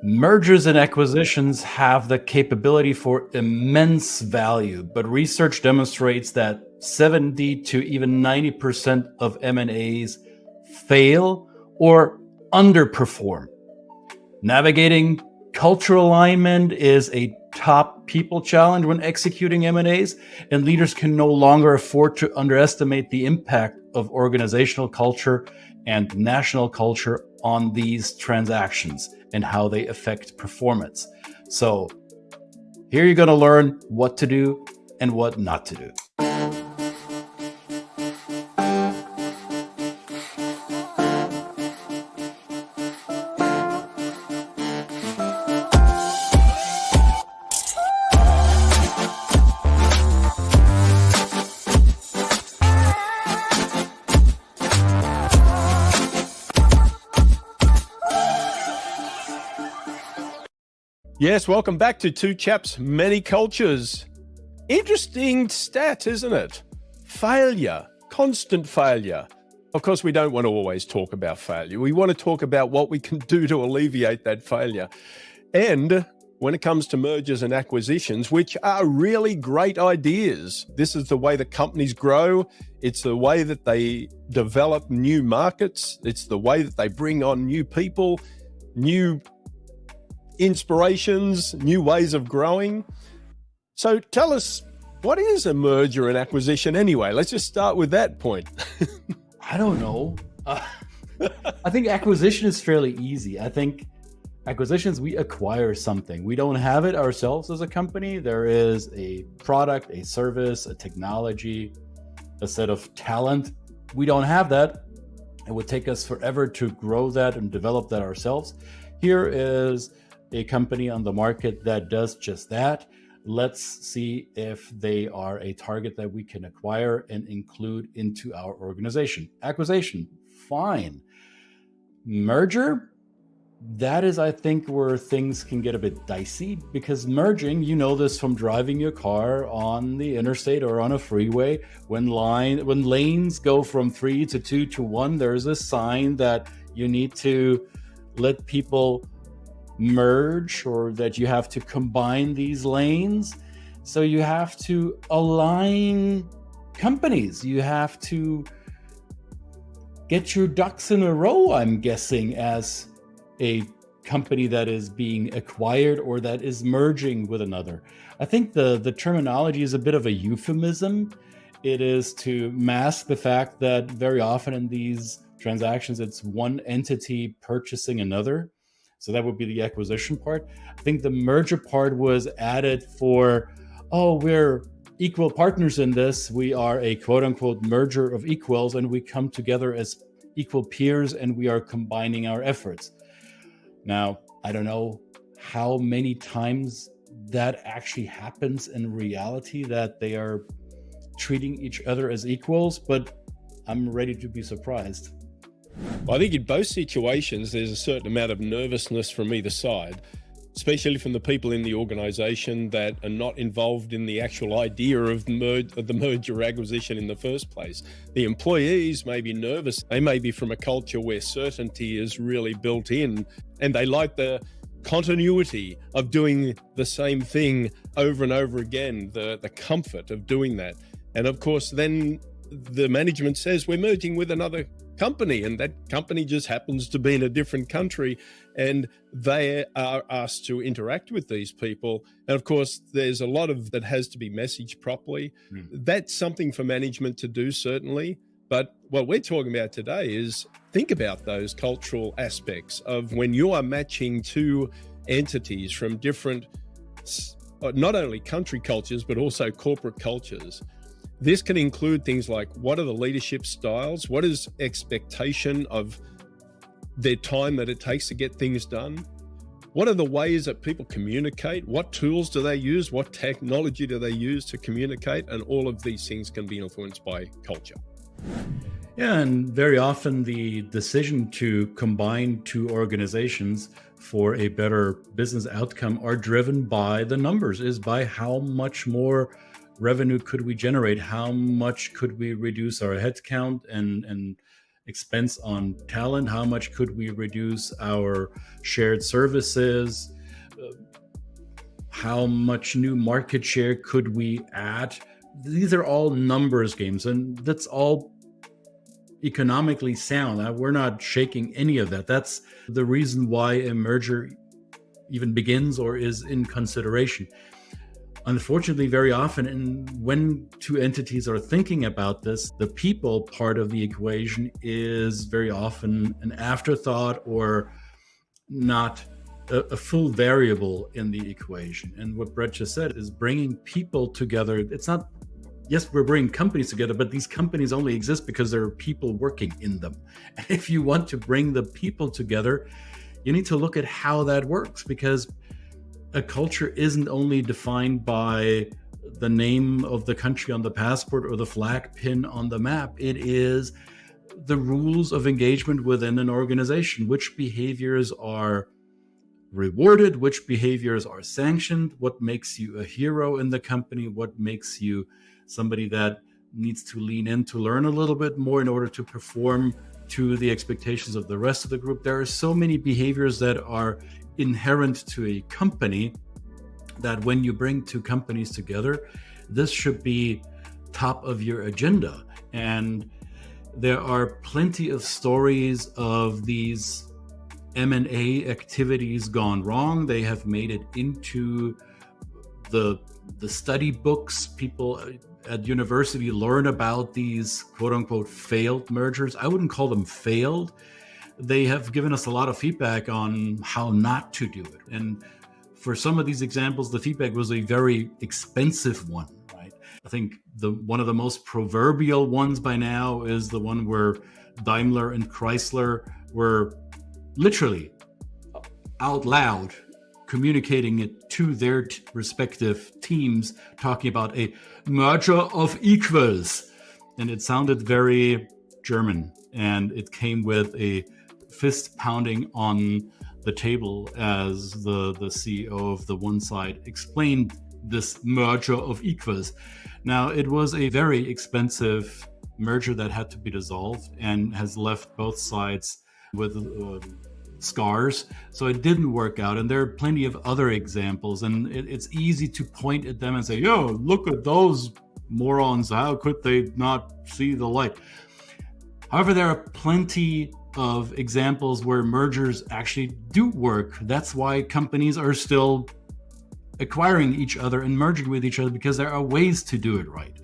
Mergers and acquisitions have the capability for immense value, but research demonstrates that 70 to even 90% of M&As fail or underperform. Navigating cultural alignment is a top people challenge when executing M&As, and leaders can no longer afford to underestimate the impact of organizational culture and national culture on these transactions and how they affect performance. So here you're going to learn what to do and what not to do. Yes, welcome back to Two Chaps, Many Cultures. Interesting stat, isn't it? Failure, constant failure. Of course, we don't want to always talk about failure. We want to talk about what we can do to alleviate that failure. And when it comes to mergers and acquisitions, which are really great ideas, this is the way that companies grow. It's the way that they develop new markets. It's the way that they bring on new people, new inspirations, new ways of growing. So tell us, what is a merger and acquisition anyway? Let's just start with that point. I don't know. I think acquisition is fairly easy. I think acquisitions, we acquire something. We don't have it ourselves as a company. There is a product, a service, a technology, a set of talent. We don't have that. It would take us forever to grow that and develop that ourselves. Here is a company on the market that does just that. Let's see if they are a target that we can acquire and include into our organization. Acquisition, fine. Merger, that is, I think, where things can get a bit dicey, because merging, you know this from driving your car on the interstate or on a freeway, when lanes go from 3 to 2 to 1, there's a sign that you need to let people merge, or that you have to combine these lanes. So you have to align companies. You have to get your ducks in a row, I'm guessing, as a company that is being acquired or that is merging with another. I think the terminology is a bit of a euphemism. It is to mask the fact that very often in these transactions, it's one entity purchasing another. So that would be the acquisition part. I think the merger part was added for, we're equal partners in this. We are a quote unquote merger of equals, and we come together as equal peers and we are combining our efforts. Now, I don't know how many times that actually happens in reality, that they are treating each other as equals, but I'm ready to be surprised. Well, I think in both situations, there's a certain amount of nervousness from either side, especially from the people in the organization that are not involved in the actual idea of the merger acquisition in the first place. The employees may be nervous. They may be from a culture where certainty is really built in, and they like the continuity of doing the same thing over and over again, the comfort of doing that. And of course, then the management says, we're merging with another company, and that company just happens to be in a different country, and they are asked to interact with these people. And of course, there's a lot of that has to be messaged properly. That's something for management to do, certainly. But what we're talking about today is think about those cultural aspects of when you are matching two entities from different, not only country cultures, but also corporate cultures. This can include things like, what are the leadership styles? What is expectation of their time that it takes to get things done? What are the ways that people communicate? What tools do they use? What technology do they use to communicate? And all of these things can be influenced by culture. Yeah, and very often the decision to combine two organizations for a better business outcome are driven by the numbers, is by how much more revenue could we generate? How much could we reduce our headcount and expense on talent? How much could we reduce our shared services? How much new market share could we add? These are all numbers games, and that's all economically sound. We're not shaking any of that. That's the reason why a merger even begins or is in consideration. Unfortunately, very often, and when two entities are thinking about this, the people part of the equation is very often an afterthought or not a full variable in the equation. And what Brett just said is bringing people together. It's not, yes, we're bringing companies together, but these companies only exist because there are people working in them. And if you want to bring the people together, you need to look at how that works, because a culture isn't only defined by the name of the country on the passport or the flag pin on the map. It is the rules of engagement within an organization. Which behaviors are rewarded, which behaviors are sanctioned, what makes you a hero in the company, what makes you somebody that needs to lean in to learn a little bit more in order to perform to the expectations of the rest of the group. There are so many behaviors that are inherent to a company that when you bring two companies together, this should be top of your agenda. And there are plenty of stories of these M&A activities gone wrong. They have made it into the study books. People at university learn about these quote unquote failed mergers. I wouldn't call them failed. They have given us a lot of feedback on how not to do it. And for some of these examples, the feedback was a very expensive one, right? I think one of the most proverbial ones by now is the one where Daimler and Chrysler were literally out loud communicating it to their respective teams, talking about a merger of equals. And it sounded very German, and it came with a fist pounding on the table as the CEO of the one side explained this merger of equals. Now, it was a very expensive merger that had to be dissolved and has left both sides with scars. So it didn't work out. And there are plenty of other examples. And it's easy to point at them and say, yo, look at those morons. How could they not see the light? However, there are plenty of examples where mergers actually do work. That's why companies are still acquiring each other and merging with each other, because there are ways to do it right.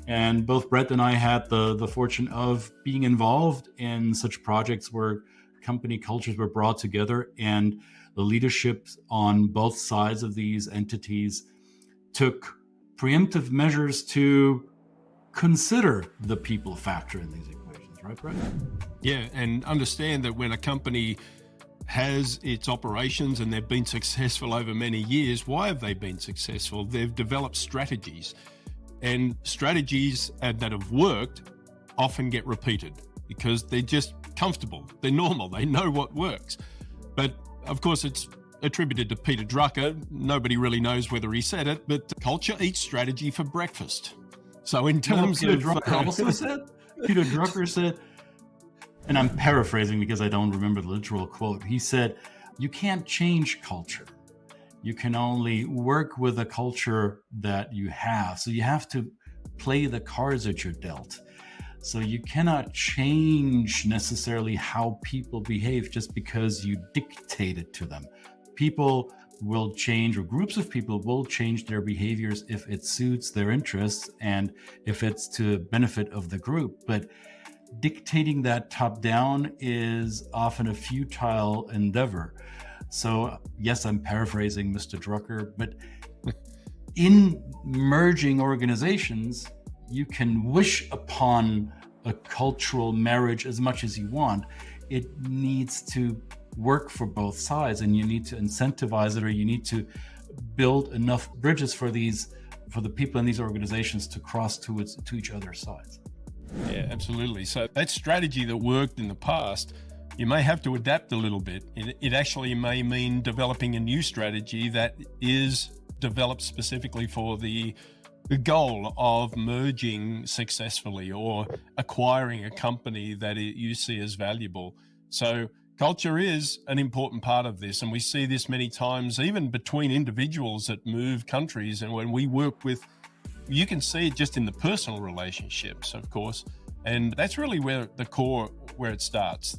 And both Brett and I had the fortune of being involved in such projects where company cultures were brought together, and the leadership on both sides of these entities took preemptive measures to consider the people factor in these equations, right, Brett? Yeah, and understand that when a company has its operations and they've been successful over many years, why have they been successful? They've developed strategies, and strategies that have worked often get repeated because they're just comfortable, they're normal, they know what works. But of course, it's attributed to Peter Drucker. Nobody really knows whether he said it, but culture eats strategy for breakfast. So in terms Peter of Drucker also said, Peter Drucker said, and I'm paraphrasing because I don't remember the literal quote. He said, you can't change culture. You can only work with the culture that you have. So you have to play the cards that you're dealt. So you cannot change necessarily how people behave just because you dictate it to them. People will change, or groups of people will change their behaviors if it suits their interests and if it's to benefit of the group. But dictating that top down is often a futile endeavor. So yes, I'm paraphrasing Mr. Drucker, but in merging organizations, you can wish upon a cultural marriage as much as you want. It needs to work for both sides, and you need to incentivize it, or you need to build enough bridges for the people in these organizations to cross to each other's sides. Yeah, absolutely. So that strategy that worked in the past, you may have to adapt a little bit. It actually may mean developing a new strategy that is developed specifically for the the goal of merging successfully or acquiring a company that you see as valuable. So culture is an important part of this. And we see this many times, even between individuals that move countries. And when we work with, you can see it just in the personal relationships, of course. And that's really where the core, where it starts.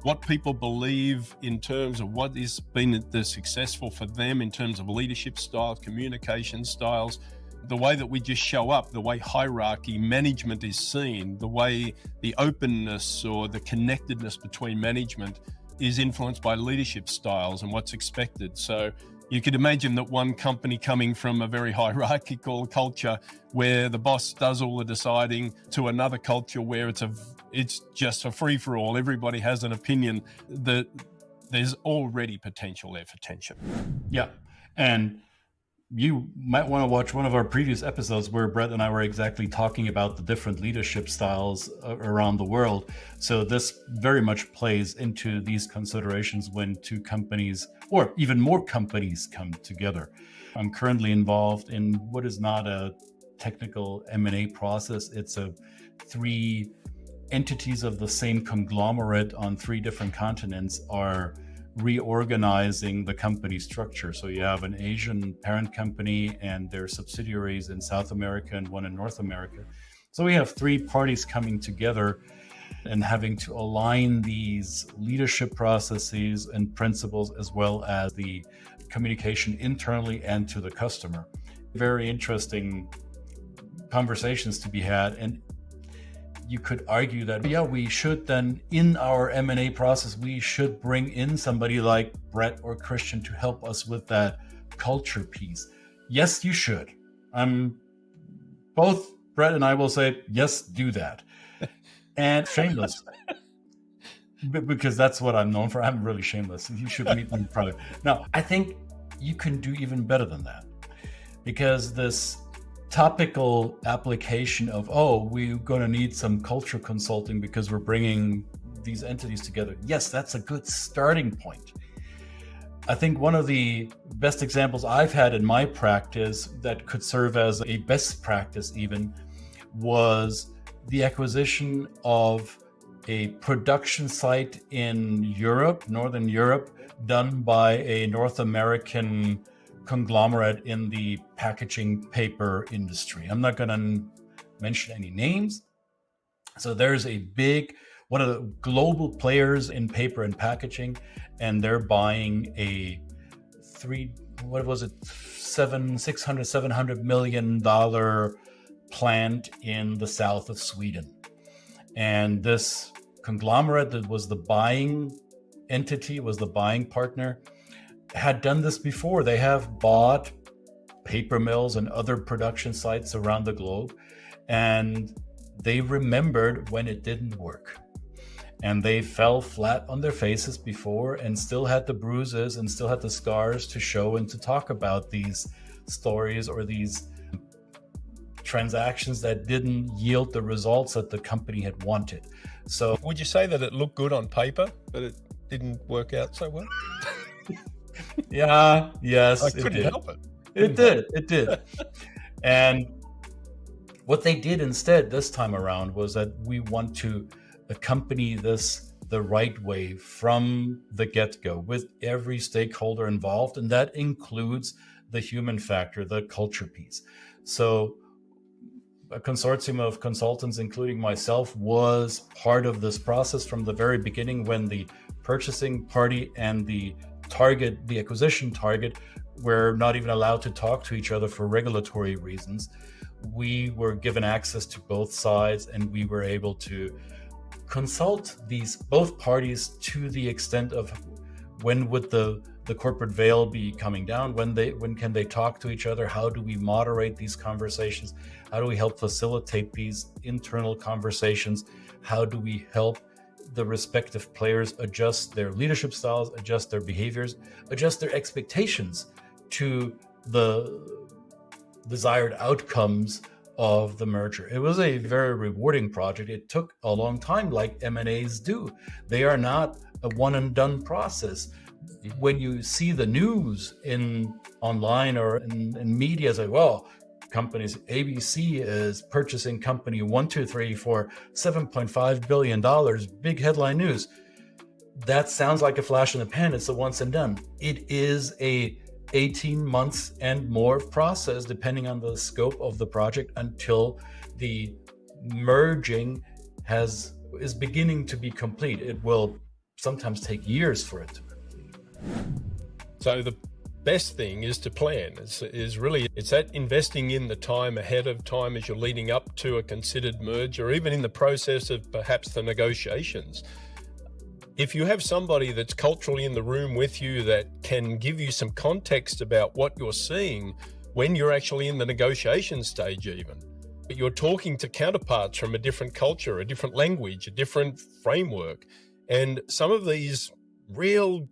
What people believe in terms of what has been the successful for them in terms of leadership styles, communication styles, the way that we just show up, the way hierarchy management is seen, the way the openness or the connectedness between management is influenced by leadership styles and what's expected. So you could imagine that one company coming from a very hierarchical culture where the boss does all the deciding to another culture where it's just a free-for-all. Everybody has an opinion. That there's already potential there for tension. Yeah. And you might want to watch one of our previous episodes where Brett and I were exactly talking about the different leadership styles around the world. So this very much plays into these considerations when two companies or even more companies come together. I'm currently involved in what is not a technical M&A process. It's a 3 entities of the same conglomerate on 3 different continents are reorganizing the company structure. So you have an Asian parent company and their subsidiaries in South America and one in North America. So we have 3 parties coming together and having to align these leadership processes and principles as well as the communication internally and to the customer. Very interesting conversations to be had. And you could argue that, yeah, we should then, in our M&A process, we should bring in somebody like Brett or Christian to help us with that culture piece. Yes, you should. Both Brett and I will say, yes, do that. And shameless, because that's what I'm known for. I'm really shameless. You should meet me in private. Now, I think you can do even better than that, because this topical application of, we're going to need some culture consulting because we're bringing these entities together. Yes, that's a good starting point. I think one of the best examples I've had in my practice that could serve as a best practice even was the acquisition of a production site in Europe, Northern Europe, done by a North American conglomerate in the packaging paper industry. I'm not going to mention any names. So there's one of the global players in paper and packaging, and they're buying a $700 million plant in the south of Sweden. And this conglomerate that was the buying entity, was the buying partner, had done this before. They have bought paper mills and other production sites around the globe, and they remembered when it didn't work. And they fell flat on their faces before and still had the bruises and still had the scars to show and to talk about these stories or these transactions that didn't yield the results that the company had wanted. So would you say that it looked good on paper, but it didn't work out so well? Yeah, yes. I couldn't help it. It did. And what they did instead this time around was that we want to accompany this the right way from the get-go with every stakeholder involved, and that includes the human factor, the culture piece. So a consortium of consultants, including myself, was part of this process from the very beginning, when the purchasing party and the acquisition target, were not even allowed to talk to each other for regulatory reasons. We were given access to both sides, and we were able to consult both parties to the extent of when would the corporate veil be coming down, when can they talk to each other, how do we moderate these conversations, how do we help facilitate these internal conversations, how do we help the respective players adjust their leadership styles, adjust their behaviors, adjust their expectations to the desired outcomes of the merger. It was a very rewarding project. It took a long time, like M&As do. They are not a one and done process. When you see the news online or in media, say, well, companies. ABC is purchasing company 123 for $7.5 billion. Big headline news. That sounds like a flash in the pan. It's a once and done. It is a 18 months and more process, depending on the scope of the project, until the merging is beginning to be complete. It will sometimes take years for it to complete. So the best thing is to plan. It's that investing in the time ahead of time as you're leading up to a considered merge, or even in the process of perhaps the negotiations. If you have somebody that's culturally in the room with you that can give you some context about what you're seeing when you're actually in the negotiation stage even, but you're talking to counterparts from a different culture, a different language, a different framework, and some of these real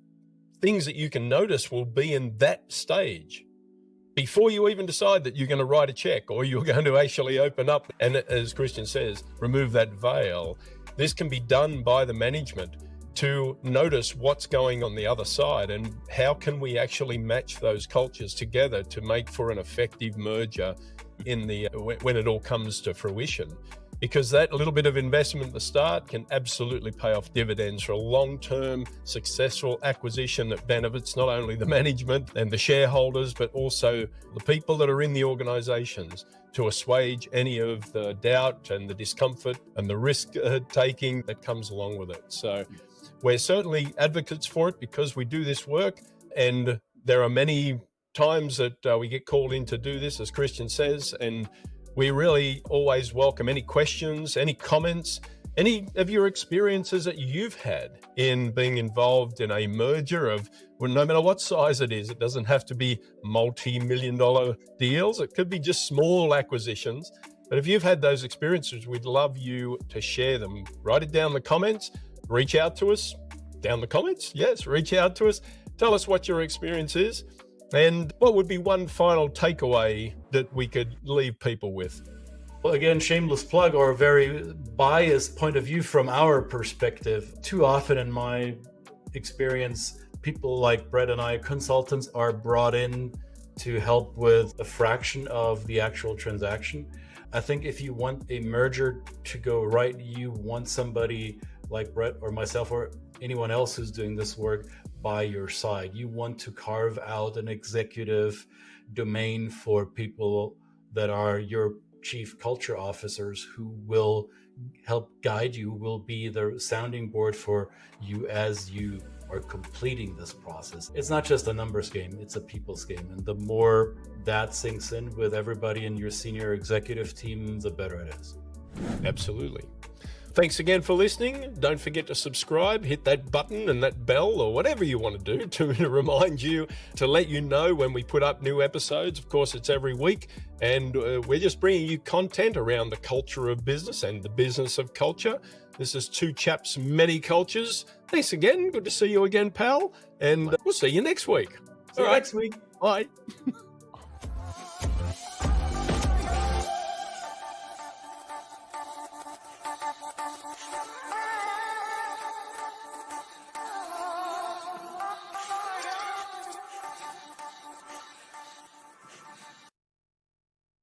things that you can notice will be in that stage before you even decide that you're going to write a check or you're going to actually open up and, as Christian says, remove that veil. This can be done by the management to notice what's going on the other side and how can we actually match those cultures together to make for an effective merger when it all comes to fruition. Because that little bit of investment at the start can absolutely pay off dividends for a long-term successful acquisition that benefits not only the management and the shareholders, but also the people that are in the organizations, to assuage any of the doubt and the discomfort and the risk taking that comes along with it. So we're certainly advocates for it because we do this work, and there are many times that we get called in to do this, as Christian says, and we really always welcome any questions, any comments, any of your experiences that you've had in being involved in a merger of, well, no matter what size it is. It doesn't have to be multi-million-dollar deals. It could be just small acquisitions. But if you've had those experiences, we'd love you to share them. Write it down in the comments. Reach out to us down the comments. Yes, reach out to us. Tell us what your experience is. And what would be one final takeaway that we could leave people with? Well, again, shameless plug or a very biased point of view from our perspective. Too often in my experience, people like Brett and I, consultants, are brought in to help with a fraction of the actual transaction. I think if you want a merger to go right, you want somebody like Brett or myself or anyone else who's doing this work by your side. You want to carve out an executive domain for people that are your chief culture officers, who will help guide you, will be the sounding board for you as you are completing this process. It's not just a numbers game, it's a people's game. And the more that sinks in with everybody in your senior executive team, the better it is. Absolutely. Thanks again for listening. Don't forget to subscribe, hit that button and that bell or whatever you want to do to remind you, to let you know when we put up new episodes. Of course, it's every week, and we're just bringing you content around the culture of business and the business of culture. This is Two Chaps, Many Cultures. Thanks again. Good to see you again, pal. And we'll see you next week. See you next week. Bye.